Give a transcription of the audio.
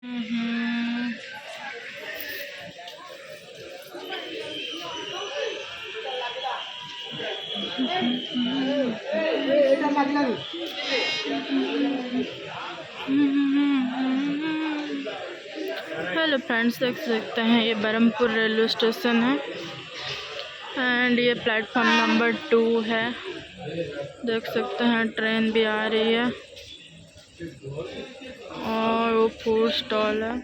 हम्म, hello friends, देख सकते हैं ये बरहमपुर रेलवे स्टेशन है एंड ये प्लेटफॉर्म नंबर 2 है। देख सकते हैं ट्रेन भी आ रही है और वो फूड स्टॉल है।